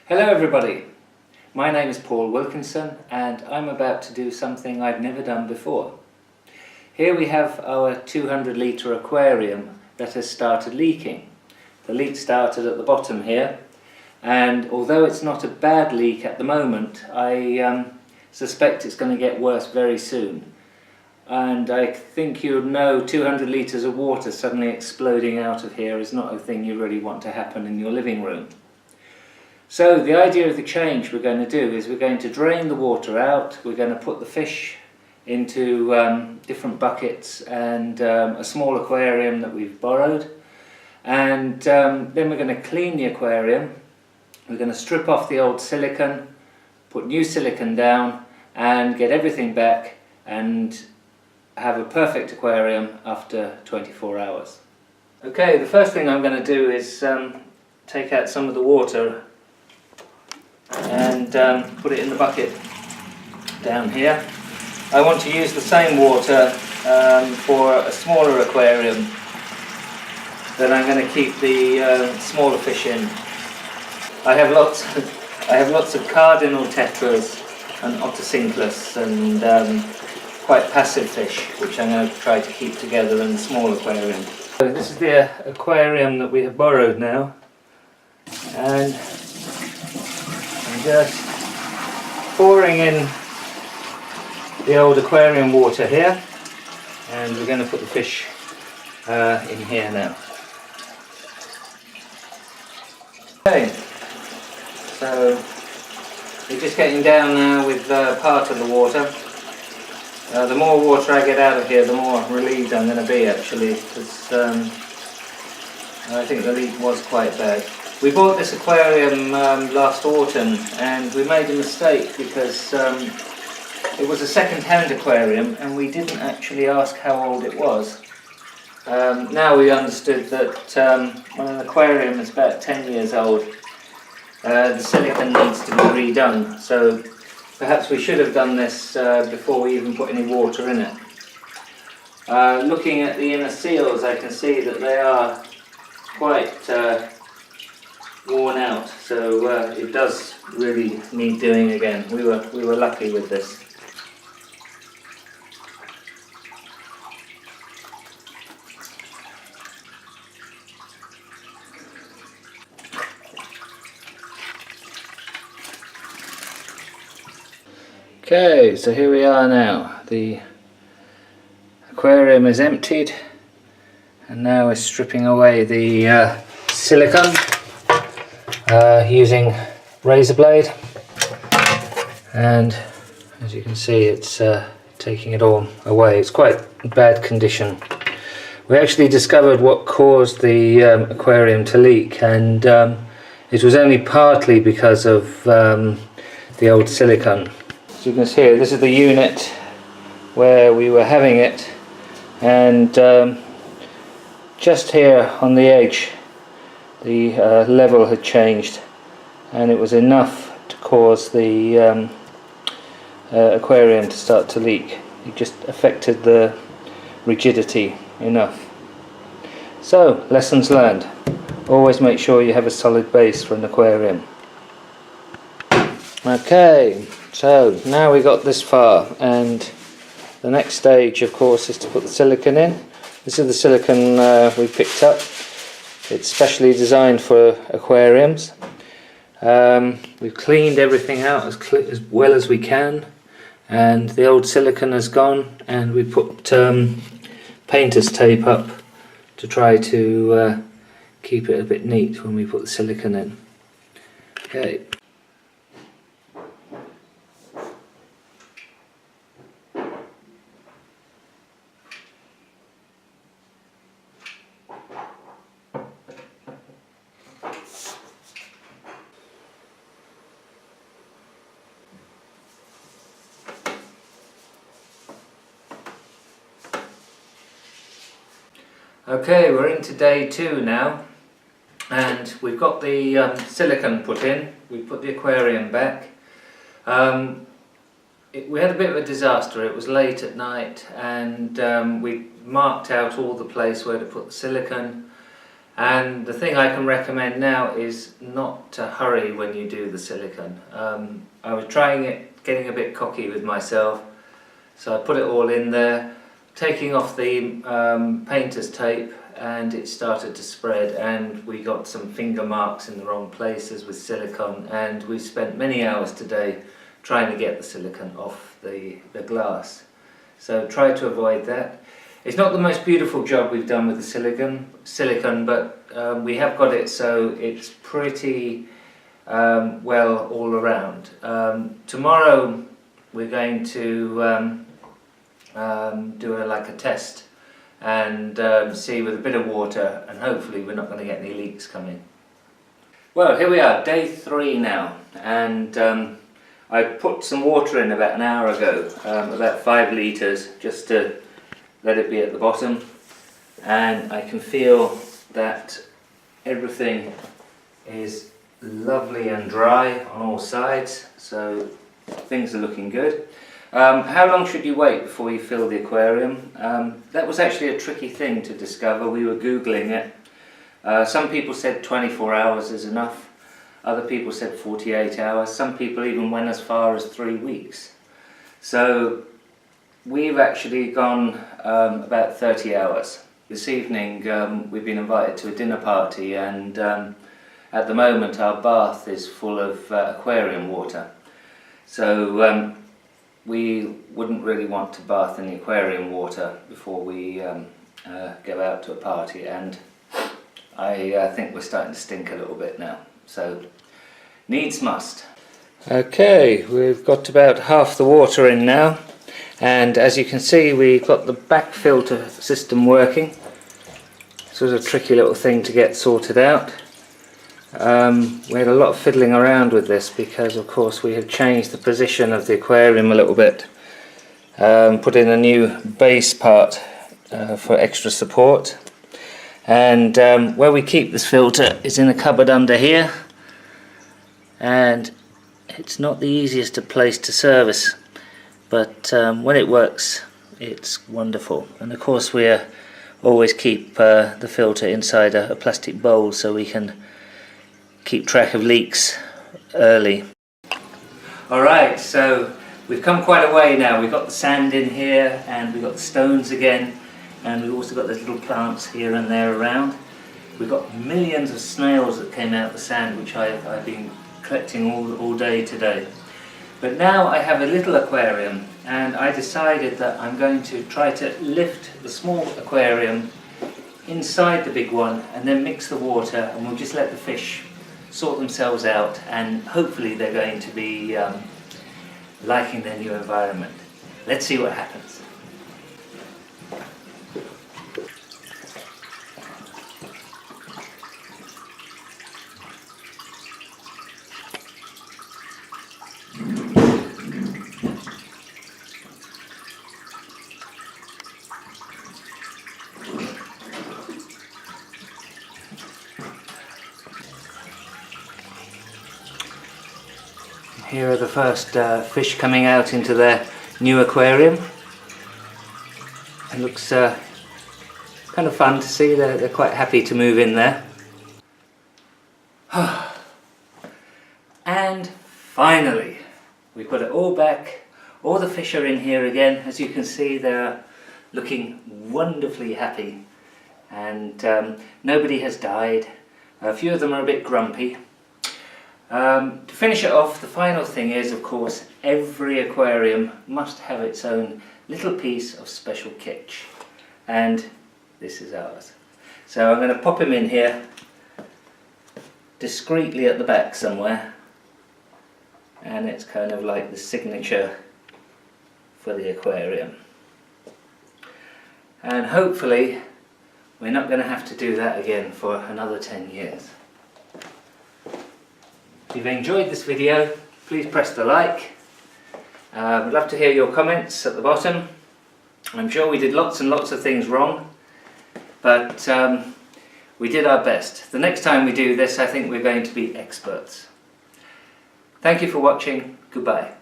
Hello everybody, my name is Paul Wilkinson and I'm about to do something I've never done before. Here we have our 200 litre aquarium that has started leaking. The leak started at the bottom here, and although it's not a bad leak at the moment, I suspect it's going to get worse very soon. And I think you'll know 200 litres of water suddenly exploding out of here is not a thing you really want to happen in your living room. So the idea of the change we're going to do is we're going to drain the water out, we're going to put the fish into different buckets and a small aquarium that we've borrowed, and then we're going to clean the aquarium, we're going to strip off the old silicone, put new silicone down and get everything back and have a perfect aquarium after 24 hours. Okay, the first thing I'm going to do is take out some of the water and put it in the bucket down here. I want to use the same water for a smaller aquarium that I'm going to keep the smaller fish in. I have lots of cardinal tetras and ottocinclus and quite passive fish, which I'm going to try to keep together in the small aquarium. So this is the aquarium that we have borrowed now, and I'm just pouring in the old aquarium water here, and we're going to put the fish in here now. Okay, so we're just getting down now with part of the water. The more water I get out of here, the more relieved I'm going to be, actually, because I think the leak was quite bad. We bought this aquarium last autumn, and we made a mistake because it was a second-hand aquarium and we didn't actually ask how old it was. Now we understood that when an aquarium is about 10 years old, the silicone needs to be redone, so perhaps we should have done this before we even put any water in it. Looking at the inner seals, I can see that they are quite worn out, so it does really need doing again. We were lucky with this. Okay, so here we are now. The aquarium is emptied, and now we're stripping away the silicone using razor blade, and as you can see, it's taking it all away. It's quite bad condition. We actually discovered what caused the aquarium to leak, and it was only partly because of the old silicone. As you can see, this is the unit where we were having it, and just here on the edge the level had changed, and it was enough to cause the aquarium to start to leak. It just affected the rigidity enough. So, lessons learned. Always make sure you have a solid base for an aquarium. Okay, so now we got this far, and the next stage, of course, is to put the silicone in. This is the silicone we picked up. It's specially designed for aquariums. We've cleaned everything out as well as we can, and the old silicone has gone, and we put painter's tape up to try to keep it a bit neat when we put the silicone in. Okay. Okay, we're into day 2 now, and we've got the silicone put in. We put the aquarium back. We had a bit of a disaster. It was late at night, and we marked out all the place where to put the silicone, And the thing I can recommend now is not to hurry when you do the silicone. I was trying it, getting a bit cocky with myself, so I put it all in there, taking off the painter's tape, and it started to spread, and we got some finger marks in the wrong places with silicone, and we spent many hours today trying to get the silicone off the glass. So try to avoid that. It's not the most beautiful job we've done with the silicone, but we have got it so it's pretty well all around. Tomorrow we're going to do like a test and see with a bit of water, and hopefully we're not going to get any leaks coming. Well, here we are, day 3 now, and I put some water in about an hour ago, about 5 litres, just to let it be at the bottom, and I can feel that everything is lovely and dry on all sides, so things are looking good. How long should you wait before you fill the aquarium? That was actually a tricky thing to discover. We were Googling it. Some people said 24 hours is enough, other people said 48 hours, some people even went as far as 3 weeks. So we've actually gone about 30 hours. This evening we've been invited to a dinner party, and at the moment our bath is full of aquarium water. So we wouldn't really want to bath in the aquarium water before we go out to a party, and I think we're starting to stink a little bit now, so needs must. Okay, we've got about half the water in now, and as you can see we've got the back filter system working. This was a tricky little thing to get sorted out. We had a lot of fiddling around with this because of course we had changed the position of the aquarium a little bit, put in a new base part for extra support, and where we keep this filter is in a cupboard under here, and it's not the easiest of place to service, but when it works it's wonderful. And of course we always keep the filter inside a plastic bowl so we can keep track of leaks early. Alright, so we've come quite a way now. We've got the sand in here, and we've got the stones again, and we've also got those little plants here and there around. We've got millions of snails that came out of the sand, which I've been collecting all day today. But now I have a little aquarium, and I decided that I'm going to try to lift the small aquarium inside the big one and then mix the water, and we'll just let the fish sort themselves out, and hopefully they're going to be liking their new environment. Let's see what happens. Here are the first fish coming out into their new aquarium. It looks kind of fun to see. They're quite happy to move in there. And finally, we've got it all back. All the fish are in here again. As you can see, they're looking wonderfully happy, and nobody has died. A few of them are a bit grumpy. To finish it off, the final thing is, of course, every aquarium must have its own little piece of special kitsch, and this is ours. So I'm going to pop him in here discreetly at the back somewhere, and it's kind of like the signature for the aquarium. And hopefully we're not going to have to do that again for another 10 years. If you've enjoyed this video, please press the like. I'd love to hear your comments at the bottom. I'm sure we did lots and lots of things wrong, but we did our best. The next time we do this, I think we're going to be experts. Thank you for watching. Goodbye.